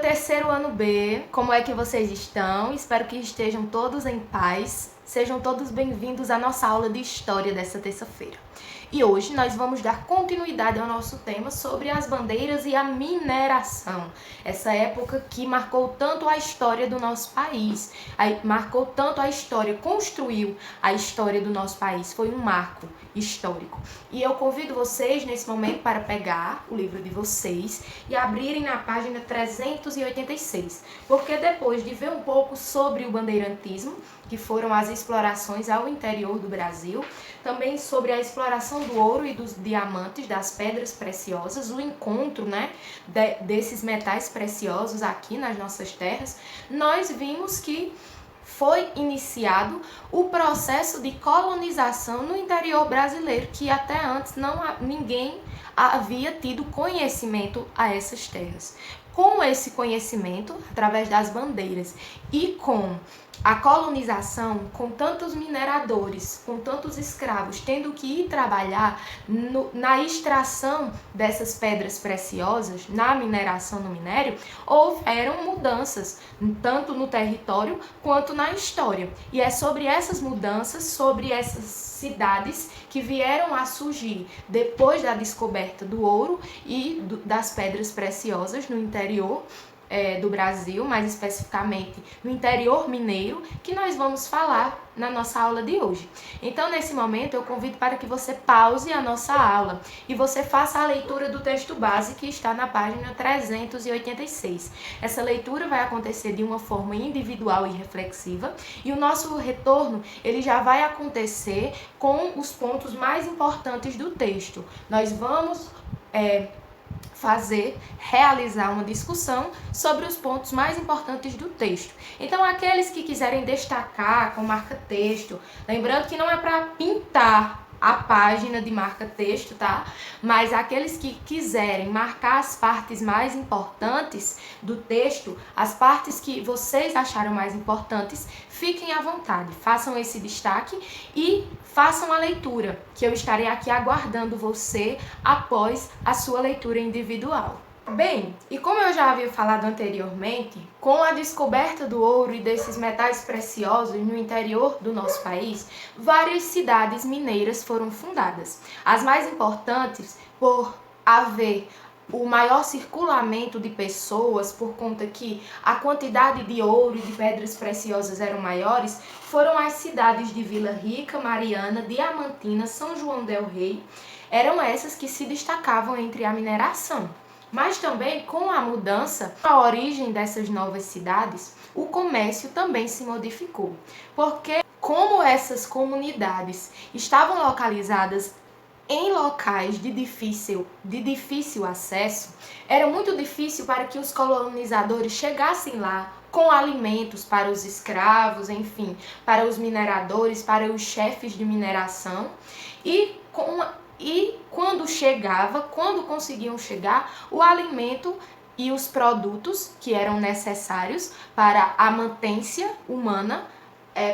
terceiro ano B, como é que vocês estão? Espero que estejam todos em paz. Sejam todos bem-vindos à nossa aula de História dessa terça-feira. E hoje nós vamos dar continuidade ao nosso tema sobre as bandeiras e a mineração. Essa época que marcou tanto a história do nosso país, marcou tanto a história, construiu a história do nosso país. Foi um marco histórico. E eu convido vocês nesse momento para pegar o livro de vocês e abrirem na página 386, porque depois de ver um pouco sobre o bandeirantismo, que foram as explorações ao interior do Brasil, também sobre a exploração do ouro e dos diamantes, das pedras preciosas, o encontro, desses metais preciosos aqui nas nossas terras, nós vimos que foi iniciado o processo de colonização no interior brasileiro, que até antes ninguém havia tido conhecimento a essas terras. Com esse conhecimento, através das bandeiras e com a colonização, com tantos mineradores, com tantos escravos, tendo que ir trabalhar na extração dessas pedras preciosas, na mineração, no minério, houveram mudanças, tanto no território quanto na história. E é sobre essas mudanças, sobre essas cidades que vieram a surgir depois da descoberta do ouro e das pedras preciosas no interior do Brasil, mais especificamente no interior mineiro, que nós vamos falar na nossa aula de hoje. Então, nesse momento, eu convido para que você pause a nossa aula e você faça a leitura do texto base que está na página 386. Essa leitura vai acontecer de uma forma individual e reflexiva, e o nosso retorno ele já vai acontecer com os pontos mais importantes do texto. Nós vamos realizar uma discussão sobre os pontos mais importantes do texto. Então, aqueles que quiserem destacar com marca-texto, lembrando que não é para pintar a página de marca-texto, tá? Mas aqueles que quiserem marcar as partes mais importantes do texto, as partes que vocês acharam mais importantes, fiquem à vontade, façam esse destaque e façam a leitura, que eu estarei aqui aguardando você após a sua leitura individual. Bem, e como eu já havia falado anteriormente, com a descoberta do ouro e desses metais preciosos no interior do nosso país, várias cidades mineiras foram fundadas. As mais importantes, por haver o maior circulamento de pessoas, por conta que a quantidade de ouro e de pedras preciosas eram maiores, foram as cidades de Vila Rica, Mariana, Diamantina, São João del Rei. Eram essas que se destacavam entre a mineração. Mas também, com a mudança, a origem dessas novas cidades, o comércio também se modificou. Porque, como essas comunidades estavam localizadas em locais de difícil acesso, era muito difícil para que os colonizadores chegassem lá com alimentos para os escravos, enfim, para os mineradores, para os chefes de mineração. E quando conseguiam chegar, o alimento e os produtos que eram necessários para a mantência humana,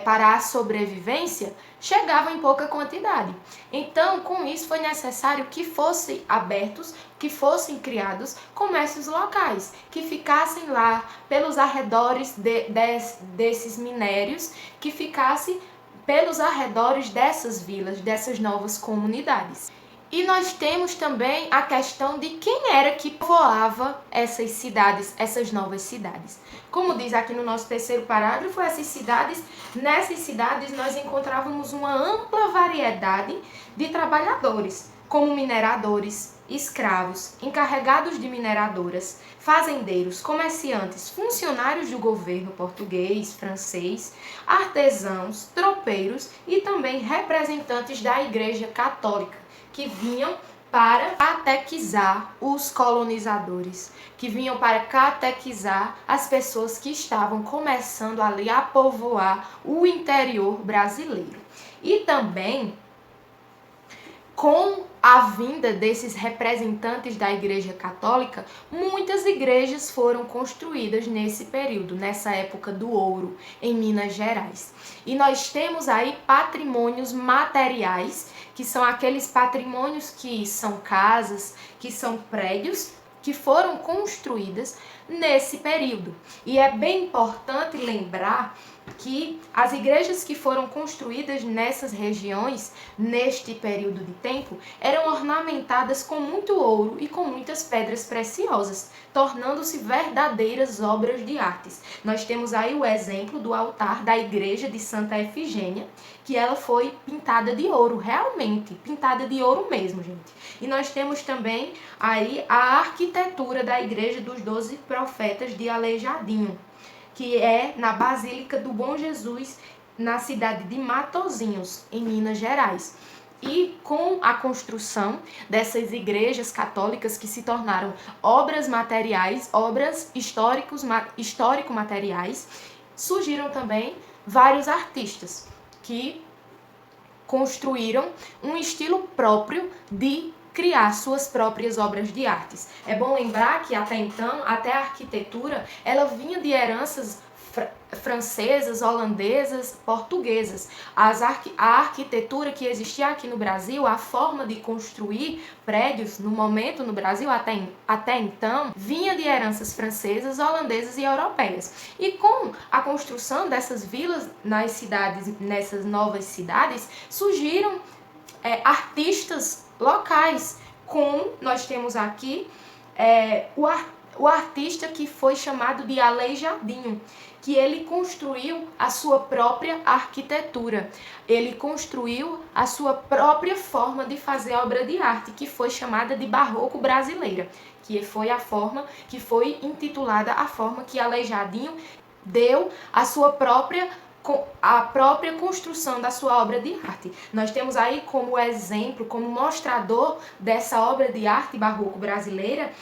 para a sobrevivência, chegavam em pouca quantidade. Então, com isso, foi necessário que fossem abertos, que fossem criados comércios locais, que ficassem lá pelos arredores desses minérios, que ficassem pelos arredores dessas vilas, dessas novas comunidades. E nós temos também a questão de quem era que povoava essas cidades, essas novas cidades. Como diz aqui no nosso terceiro parágrafo, nessas cidades nós encontrávamos uma ampla variedade de trabalhadores, como mineradores, escravos, encarregados de mineradoras, fazendeiros, comerciantes, funcionários do governo português, francês, artesãos, tropeiros e também representantes da Igreja Católica, que vinham para catequizar os colonizadores, que vinham para catequizar as pessoas que estavam começando ali a povoar o interior brasileiro. E também, com a vinda desses representantes da Igreja Católica, muitas igrejas foram construídas nesse período, nessa época do ouro, em Minas Gerais. E nós temos aí patrimônios materiais, que são aqueles patrimônios que são casas, que são prédios, que foram construídas nesse período. E é bem importante lembrar que as igrejas que foram construídas nessas regiões, neste período de tempo, eram ornamentadas com muito ouro e com muitas pedras preciosas, tornando-se verdadeiras obras de artes. Nós temos aí o exemplo do altar da igreja de Santa Efigênia, que ela foi pintada de ouro, realmente, pintada de ouro mesmo, gente. E nós temos também aí a arquitetura da igreja dos 12 profetas de Aleijadinho, que é na Basílica do Bom Jesus, na cidade de Matozinhos, em Minas Gerais. E com a construção dessas igrejas católicas que se tornaram obras materiais, obras histórico-materiais, surgiram também vários artistas que construíram um estilo próprio de criar suas próprias obras de artes. É bom lembrar que até então, até a arquitetura, ela vinha de heranças francesas, holandesas, portuguesas. A arquitetura que existia aqui no Brasil, a forma de construir prédios no momento no Brasil, até então, vinha de heranças francesas, holandesas e europeias. E com a construção dessas vilas nas cidades, nessas novas cidades, surgiram artistas locais, como nós temos aqui o artista que foi chamado de Aleijadinho, que ele construiu a sua própria arquitetura, ele construiu a sua própria forma de fazer obra de arte, que foi chamada de barroco brasileira, que foi a forma que foi intitulada a forma que Aleijadinho deu a própria construção da sua obra de arte. Nós temos aí como exemplo, como mostrador dessa obra de arte barroco brasileira,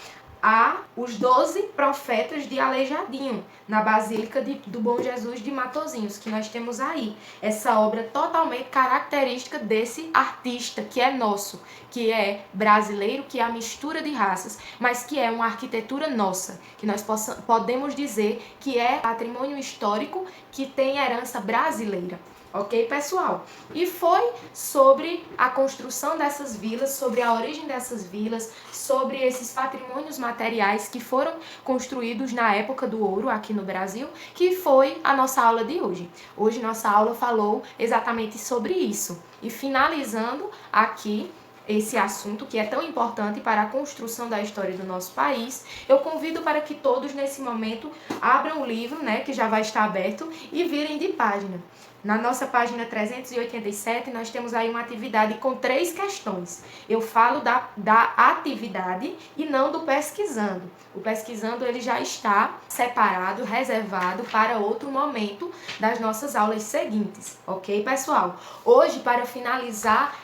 os 12 profetas de Aleijadinho, na Basílica do Bom Jesus de Matozinhos, que nós temos aí. Essa obra totalmente característica desse artista que é nosso, que é brasileiro, que é a mistura de raças, mas que é uma arquitetura nossa, que nós podemos dizer que é patrimônio histórico que tem herança brasileira. Ok, pessoal? E foi sobre a construção dessas vilas, sobre a origem dessas vilas, sobre esses patrimônios materiais que foram construídos na época do ouro aqui no Brasil, que foi a nossa aula de hoje. Hoje nossa aula falou exatamente sobre isso. E finalizando aqui esse assunto que é tão importante para a construção da história do nosso país, eu convido para que todos nesse momento abram o livro, que já vai estar aberto, e virem de página. Na nossa página 387, nós temos aí uma atividade com 3 questões. Eu falo da atividade e não do pesquisando. O pesquisando ele já está separado, reservado para outro momento das nossas aulas seguintes. Ok, pessoal? Hoje, para finalizar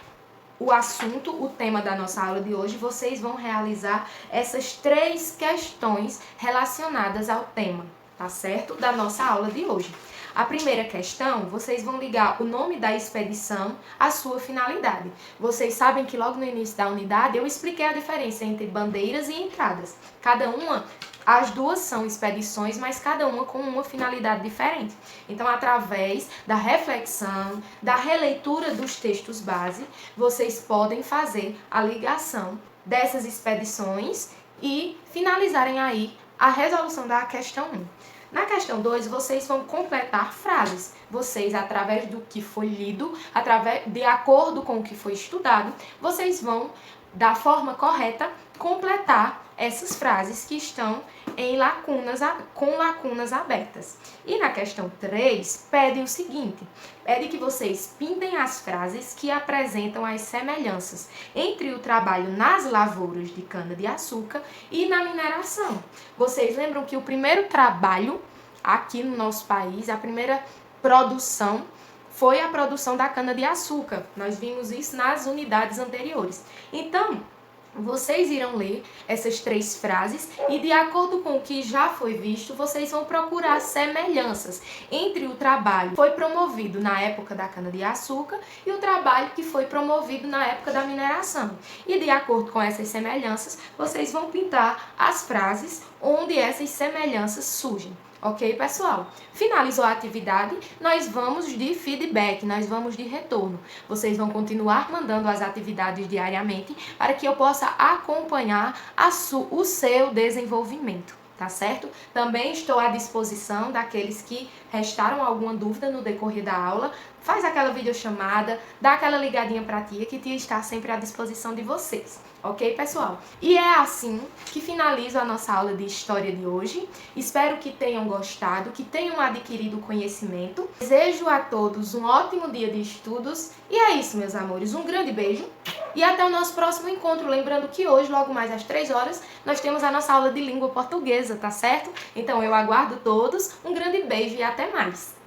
o assunto, o tema da nossa aula de hoje, vocês vão realizar essas 3 questões relacionadas ao tema, tá certo? Da nossa aula de hoje. A primeira questão, vocês vão ligar o nome da expedição à sua finalidade. Vocês sabem que logo no início da unidade eu expliquei a diferença entre bandeiras e entradas. As duas são expedições, mas cada uma com uma finalidade diferente. Então, através da reflexão, da releitura dos textos base, vocês podem fazer a ligação dessas expedições e finalizarem aí a resolução da questão 1. Na questão 2, vocês vão completar frases. Vocês, através do que foi lido, de acordo com o que foi estudado, vocês vão, da forma correta, completar essas frases que estão com lacunas abertas. E na questão 3, pede o seguinte: pede que vocês pintem as frases que apresentam as semelhanças entre o trabalho nas lavouras de cana-de-açúcar e na mineração. Vocês lembram que o primeiro trabalho aqui no nosso país, a primeira produção, foi a produção da cana-de-açúcar. Nós vimos isso nas unidades anteriores. Então, vocês irão ler essas 3 frases e, de acordo com o que já foi visto, vocês vão procurar semelhanças entre o trabalho que foi promovido na época da cana-de-açúcar e o trabalho que foi promovido na época da mineração. E, de acordo com essas semelhanças, vocês vão pintar as frases onde essas semelhanças surgem. Ok, pessoal? Finalizou a atividade, nós vamos de feedback, nós vamos de retorno. Vocês vão continuar mandando as atividades diariamente para que eu possa acompanhar o seu desenvolvimento. Tá certo? Também estou à disposição daqueles que restaram alguma dúvida no decorrer da aula. Faz aquela videochamada, dá aquela ligadinha pra tia, que tia está sempre à disposição de vocês. Ok, pessoal? E é assim que finalizo a nossa aula de história de hoje. Espero que tenham gostado, que tenham adquirido conhecimento. Desejo a todos um ótimo dia de estudos. E é isso, meus amores. Um grande beijo e até o nosso próximo encontro. Lembrando que hoje, logo mais às 3 horas, nós temos a nossa aula de língua portuguesa, tá certo? Então eu aguardo todos. Um grande beijo e até mais!